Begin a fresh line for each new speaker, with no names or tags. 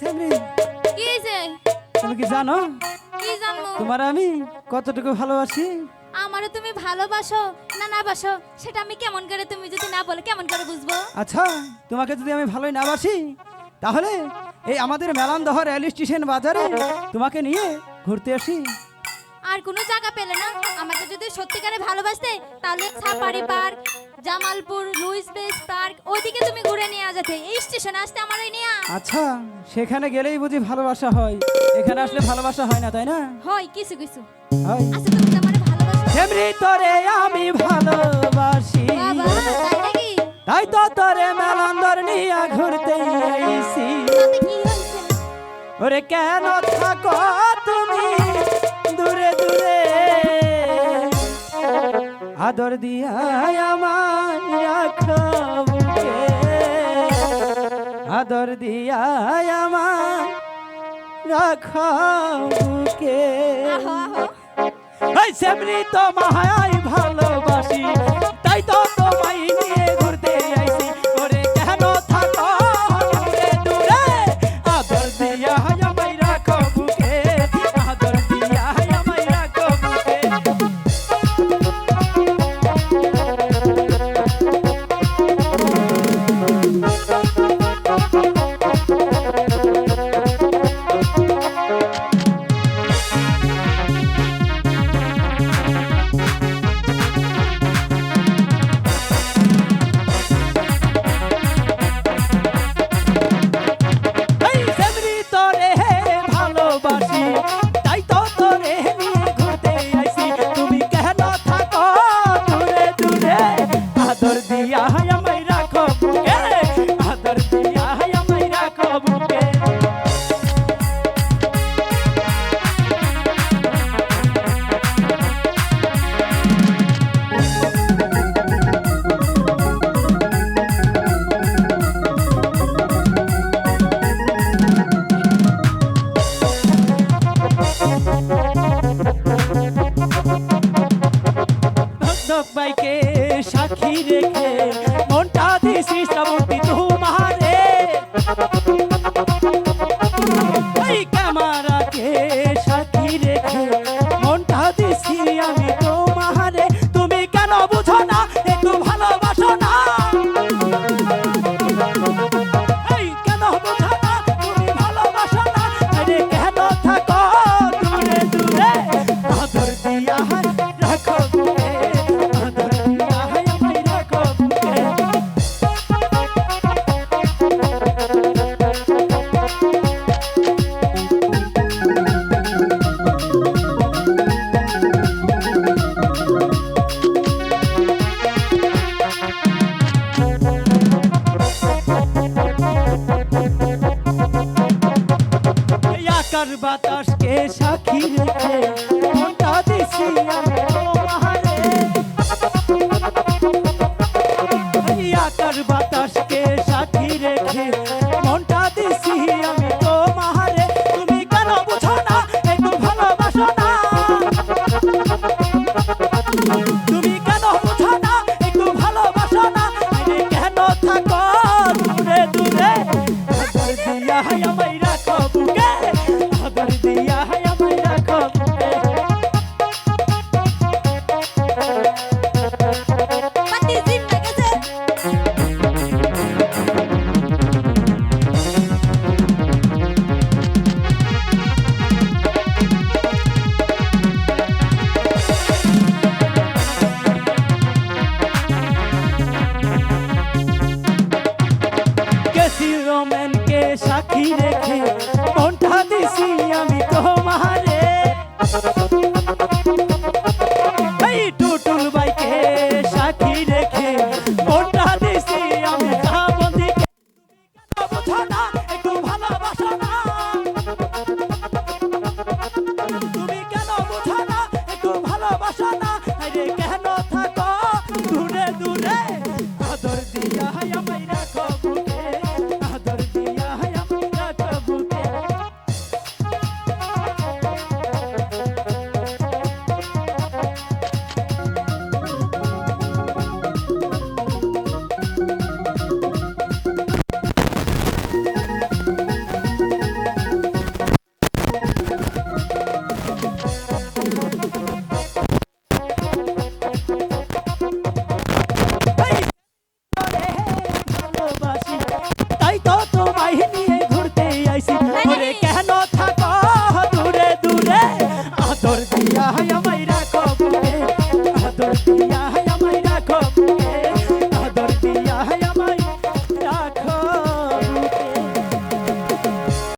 থাকবে।
কি যে
তুমি কি জানো
কি জানবো?
তোমার আমি কতটুকু ভালোবাসি?
আমারও তুমি ভালোবাসো না না বাসো সেটা আমি কেমন করে, তুমি যদি না বলে কেমন করে বুঝবো?
আচ্ছা, তোমাকে যদি আমি ভালোই না বাসি তাহলে এই আমাদের মেলান্দহ রেল স্টেশন বাজারে তোমাকে নিয়ে ঘুরতে আসি।
আর কোনো জায়গা পেলে না, আমাকে যদি সত্যিকারে ভালোবাসতে তাহলে safari park, Jamalpur, Luis base park ওইদিকে তুমি ঘুরে নিয়ে যেতে, এই স্টেশনে আসতে আমার নিয়ে।
আচ্ছা, সেখানে গেলেই বুঝি ভালোবাসা হয়, এখানে আসলে ভালোবাসা হয় না, তাই না?
হয় কিছু কিছু।
হয়।
আচ্ছা তুমি তো আমার ভালোবাসো
এমনি তোরে আমি ভালোবাসি,
বাবা, তাই নাকি?
তাই তো তোরে মেলান্দর নিয়ে ঘুরতে আইছি।
তাতে কি হয়েছে?
ওরে কেন থাকো তুমি দূরে দূরে, আদর দিয়া আমায় রাখো বুকে, আদর দিয়া আমায় রাখো বুকে।
আহো আহো,
এই সেমনি তোমায় ভালোবাসি, তাই তো তোমায় নিয়ে ঘুরতে আইছি। ওরে কেন থাকো দূরে দূরে, আদর দিয়া আমায় রাখো বুকে, আদর দিয়া আমায় রাখো বুকে। এই সেমনি তোরে ভালোবাসি, তাই তো তোরে নিয়ে ঘুরতে আইছি। তুমি কেন থাকো দূরে দূরে, আদর দিয়া আমায় রাখো বুকে, আদর দিয়া আমায় রাখো বুকে। ধক বাইকে সাক্ষী রেখে মনটা দিছি শ্রাবন্তী তোমারে, এই ক্যামেরাকে সাক্ষী রেখে মনটা দিছি আমি তোমারে। তুমি কেন বুঝো না একটু ভালোবাসো না, এই কেন বুঝো না তুমি ভালোবাসো না, আরে কেন থাকো দূরে দূরে, আদর দিয়া রাখো বুকে, আদর দিয়া আমায় রাখো বুকে। এই আকার বাতাসকে সাক্ষী রেখে মনটা দিছি আমি তোমারে, এই আকার বাতাসকে সাক্ষী রেখে মনটা দিছি আমি তোমারে। তুমি কেন বুঝো না একটু ভালোবাসো না, তুমি কেন বুঝো না একটু ভালোবাসো না, আরে কেন থাকো দূরে দূরে, আদর দিয়া আমায় রাখো বুকে, আদর দিয়া আমায় রাখো বুকে।
পাতি জিন লাগেছে।
কেসি রোম্যানকে সাক্ষী রেখে মনটা দিছি আমি তোমারে, এই টুটুল বাইকে সাক্ষী রেখে মনটা দিছি আমি শ্রাবন্তীকে। কেন বুঝো না একটু ভালোবাসো না, তুমি কেন বুঝো না একটু ভালোবাসো না, আরে কেন থাকো দূরে দূরে, আদর দিয়া আমায় রাখো বুকে, আদর দিয়া আমায় রাখো বুকে। আইছি